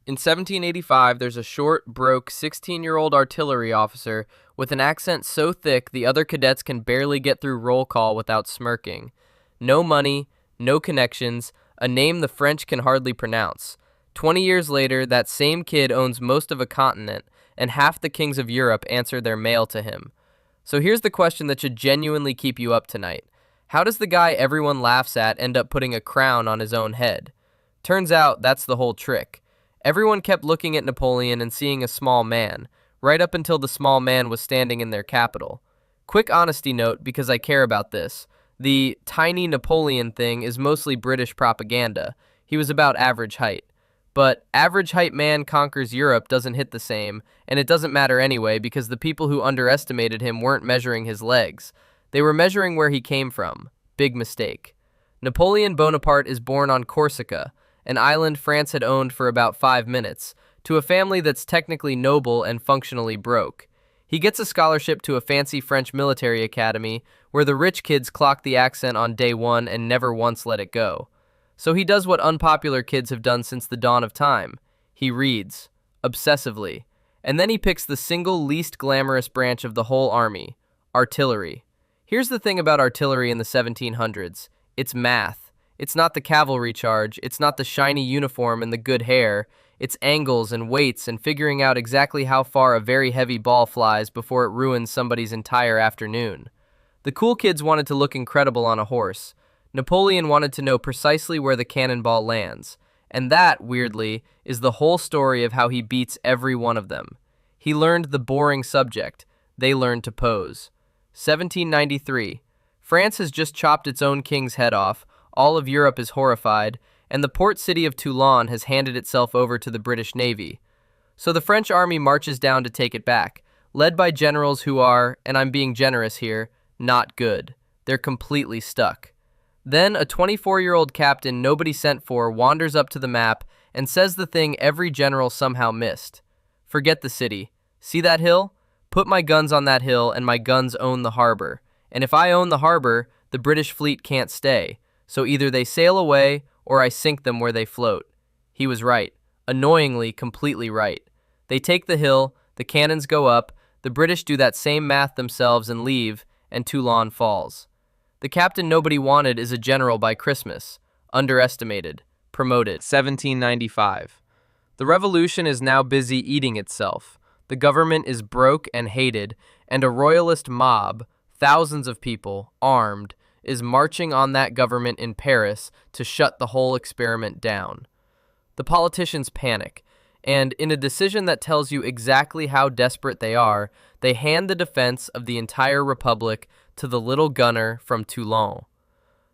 In 1785, there's a short, broke 16-year-old artillery officer with an accent so thick the other cadets can barely get through roll call without smirking. No money, no connections, a name the French can hardly pronounce. 20 years later, that same kid owns most of a continent, and half the kings of Europe answer their mail to him. So here's the question that should genuinely keep you up tonight. How does the guy everyone laughs at end up putting a crown on his own head? Turns out that's the whole trick. Everyone kept looking at Napoleon and seeing a small man, right up until the small man was standing in their capital. Quick honesty note, because I care about this. The tiny Napoleon thing is mostly British propaganda. He was about average height. But average height man conquers Europe doesn't hit the same, and it doesn't matter anyway because the people who underestimated him weren't measuring his legs. They were measuring where he came from. Big mistake. Napoleon Bonaparte is born on Corsica, an island France had owned for about 5 minutes, to a family that's technically noble and functionally broke. He gets a scholarship to a fancy French military academy where the rich kids clock the accent on day one and never once let it go. So he does what unpopular kids have done since the dawn of time. He reads, obsessively, and then he picks the single least glamorous branch of the whole army, artillery. Here's the thing about artillery in the 1700s. It's math. It's not the cavalry charge, it's not the shiny uniform and the good hair, it's angles and weights and figuring out exactly how far a very heavy ball flies before it ruins somebody's entire afternoon. The cool kids wanted to look incredible on a horse. Napoleon wanted to know precisely where the cannonball lands, and that, weirdly, is the whole story of how he beats every one of them. He learned the boring subject, they learned to pose. 1793. France has just chopped its own king's head off, all of Europe is horrified, and the port city of Toulon has handed itself over to the British Navy. So the French army marches down to take it back, led by generals who are, and I'm being generous here, not good. They're completely stuck. Then a 24-year-old captain nobody sent for wanders up to the map and says the thing every general somehow missed. Forget the city. See that hill? Put my guns on that hill and my guns own the harbor. And if I own the harbor, the British fleet can't stay. So either they sail away, or I sink them where they float. He was right. Annoyingly, completely right. They take the hill, the cannons go up, the British do that same math themselves and leave, and Toulon falls. The captain nobody wanted is a general by Christmas. Underestimated. Promoted. 1795. The revolution is now busy eating itself. The government is broke and hated, and a royalist mob, thousands of people, armed, is marching on that government in Paris to shut the whole experiment down. The politicians panic, and in a decision that tells you exactly how desperate they are, they hand the defense of the entire republic to the little gunner from Toulon.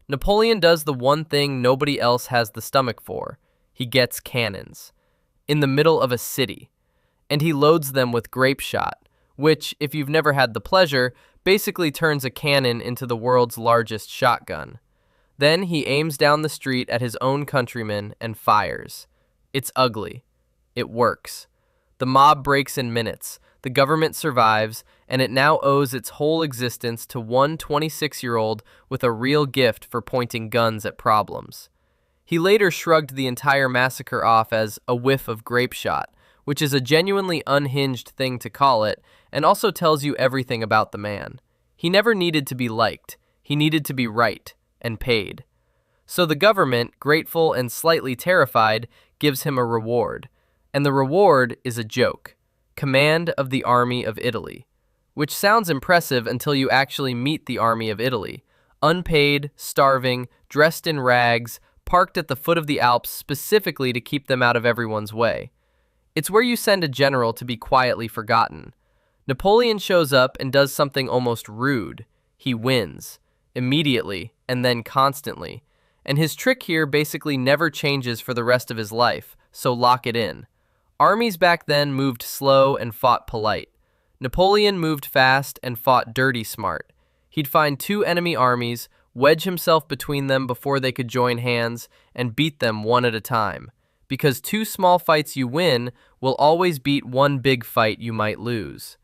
Napoleon does the one thing nobody else has the stomach for. He gets cannons. In the middle of a city. And he loads them with grapeshot, which, if you've never had the pleasure, basically turns a cannon into the world's largest shotgun. Then he aims down the street at his own countrymen and fires. It's ugly. It works. The mob breaks in minutes, the government survives, and it now owes its whole existence to one 26-year-old with a real gift for pointing guns at problems. He later shrugged the entire massacre off as a whiff of grapeshot, which is a genuinely unhinged thing to call it, and also tells you everything about the man. He never needed to be liked. He needed to be right and paid. So the government, grateful and slightly terrified, gives him a reward. And the reward is a joke. Command of the Army of Italy. Which sounds impressive until you actually meet the Army of Italy. Unpaid, starving, dressed in rags, parked at the foot of the Alps specifically to keep them out of everyone's way. It's where you send a general to be quietly forgotten. Napoleon shows up and does something almost rude. He wins. Immediately, and then constantly. And his trick here basically never changes for the rest of his life, so lock it in. Armies back then moved slow and fought polite. Napoleon moved fast and fought dirty smart. He'd find two enemy armies, wedge himself between them before they could join hands, and beat them one at a time. Because two small fights you win will always beat one big fight you might lose.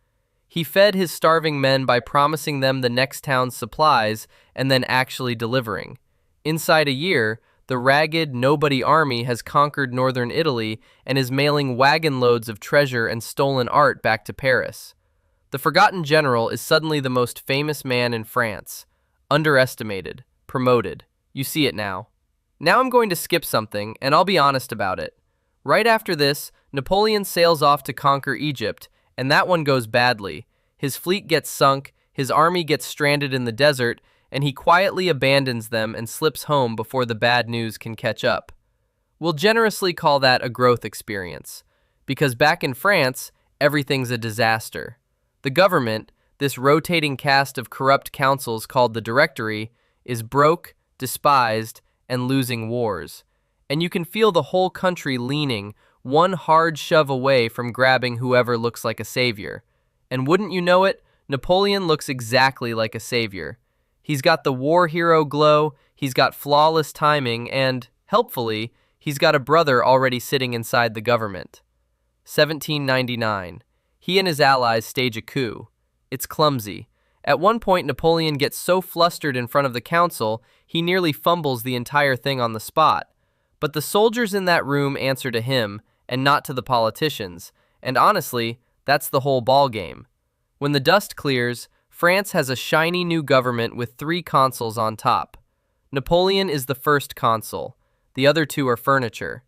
He fed his starving men by promising them the next town's supplies and then actually delivering. Inside a year, the ragged, nobody army has conquered northern Italy and is mailing wagon loads of treasure and stolen art back to Paris. The forgotten general is suddenly the most famous man in France. Underestimated, promoted. You see it now. Now I'm going to skip something, and I'll be honest about it. Right after this, Napoleon sails off to conquer Egypt, and that one goes badly. His fleet gets sunk, his army gets stranded in the desert, and he quietly abandons them and slips home before the bad news can catch up. We'll generously call that a growth experience, because back in France, everything's a disaster. The government, this rotating cast of corrupt councils called the Directory, is broke, despised, and losing wars. And you can feel the whole country leaning one hard shove away from grabbing whoever looks like a savior. And wouldn't you know it, Napoleon looks exactly like a savior. He's got the war hero glow, he's got flawless timing, and, helpfully, he's got a brother already sitting inside the government. 1799. He and his allies stage a coup. It's clumsy. At one point, Napoleon gets so flustered in front of the council, he nearly fumbles the entire thing on the spot. But the soldiers in that room answer to him, and not to the politicians, and honestly, that's the whole ballgame. When the dust clears, France has a shiny new government with 3 consuls on top. Napoleon is the first consul. The other 2 are furniture.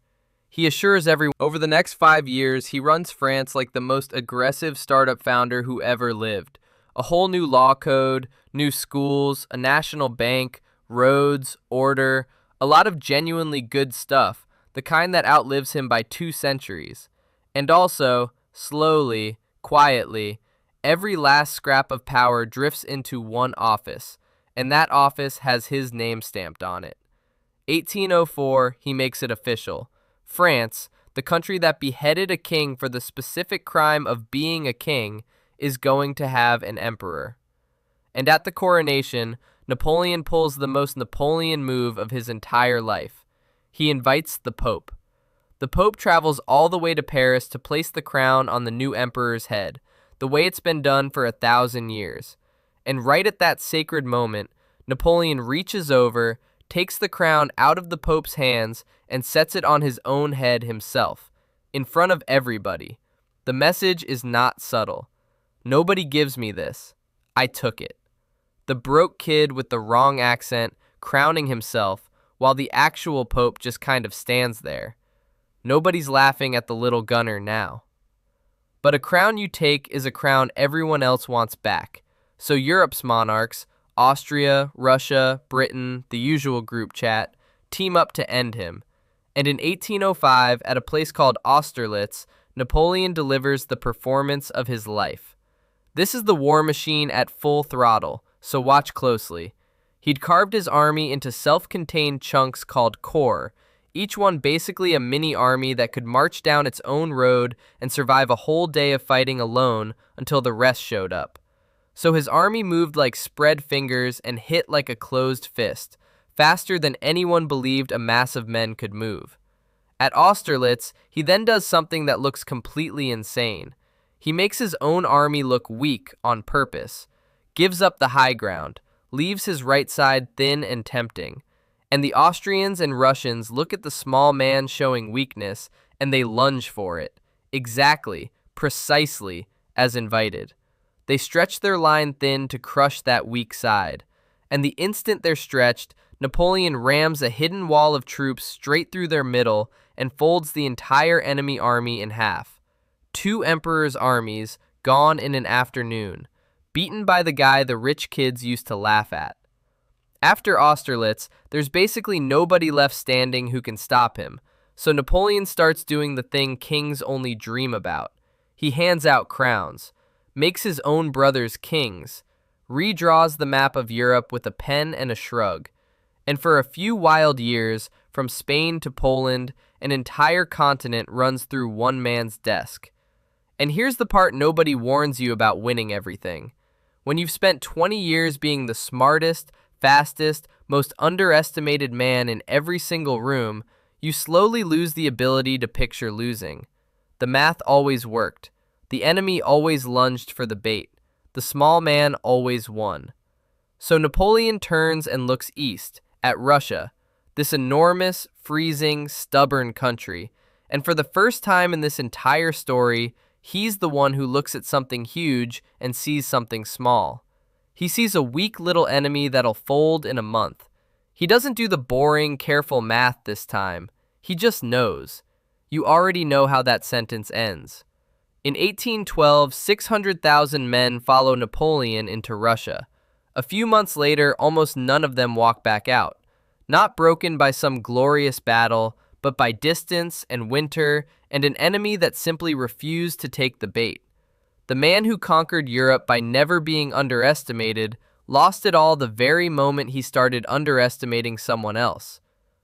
He assures everyone over the next 5 years, he runs France like the most aggressive startup founder who ever lived. A whole new law code, new schools, a national bank, roads, order, a lot of genuinely good stuff, the kind that outlives him by 2 centuries. And also, slowly, quietly, every last scrap of power drifts into one office, and that office has his name stamped on it. 1804, he makes it official. France, the country that beheaded a king for the specific crime of being a king, is going to have an emperor. And at the coronation, Napoleon pulls the most Napoleon move of his entire life. He invites the Pope. The Pope travels all the way to Paris to place the crown on the new emperor's head, the way it's been done for 1,000 years. And right at that sacred moment, Napoleon reaches over, takes the crown out of the Pope's hands, and sets it on his own head himself, in front of everybody. The message is not subtle. Nobody gives me this. I took it. The broke kid with the wrong accent crowning himself, while the actual Pope just kind of stands there. Nobody's laughing at the little gunner now. But a crown you take is a crown everyone else wants back. So Europe's monarchs, Austria, Russia, Britain, the usual group chat, team up to end him. And in 1805, at a place called Austerlitz, Napoleon delivers the performance of his life. This is the war machine at full throttle, so watch closely. He'd carved his army into self-contained chunks called corps, each one basically a mini army that could march down its own road and survive a whole day of fighting alone until the rest showed up. So his army moved like spread fingers and hit like a closed fist, faster than anyone believed a mass of men could move. At Austerlitz, he then does something that looks completely insane. He makes his own army look weak on purpose, gives up the high ground, leaves his right side thin and tempting. And the Austrians and Russians look at the small man showing weakness, and they lunge for it. Exactly, precisely, as invited. They stretch their line thin to crush that weak side. And the instant they're stretched, Napoleon rams a hidden wall of troops straight through their middle and folds the entire enemy army in half. 2 emperors' armies gone in an afternoon, beaten by the guy the rich kids used to laugh at. After Austerlitz, there's basically nobody left standing who can stop him, so Napoleon starts doing the thing kings only dream about. He hands out crowns, makes his own brothers kings, redraws the map of Europe with a pen and a shrug, and for a few wild years, from Spain to Poland, an entire continent runs through one man's desk. And here's the part nobody warns you about winning everything. When you've spent 20 years being the smartest, fastest, most underestimated man in every single room, you slowly lose the ability to picture losing. The math always worked. The enemy always lunged for the bait. The small man always won. So Napoleon turns and looks east, at Russia. this enormous, freezing, stubborn country. And for the first time in this entire story, he's the one who looks at something huge and sees something small. He sees a weak little enemy that'll fold in a month. He doesn't do the boring, careful math this time. He just knows. You already know how that sentence ends. In 1812, 600,000 men follow Napoleon into Russia. A few months later, almost none of them walk back out. Not broken by some glorious battle, but by distance and winter and an enemy that simply refused to take the bait. The man who conquered Europe by never being underestimated lost it all the very moment he started underestimating someone else.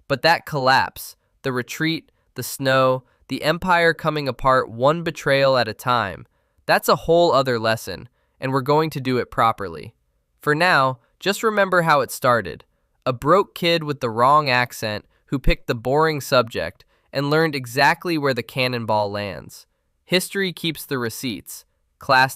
But that collapse, the retreat, the snow, the empire coming apart one betrayal at a time, that's a whole other lesson, and we're going to do it properly. For now, just remember how it started. A broke kid with the wrong accent who picked the boring subject and learned exactly where the cannonball lands. History keeps the receipts. Class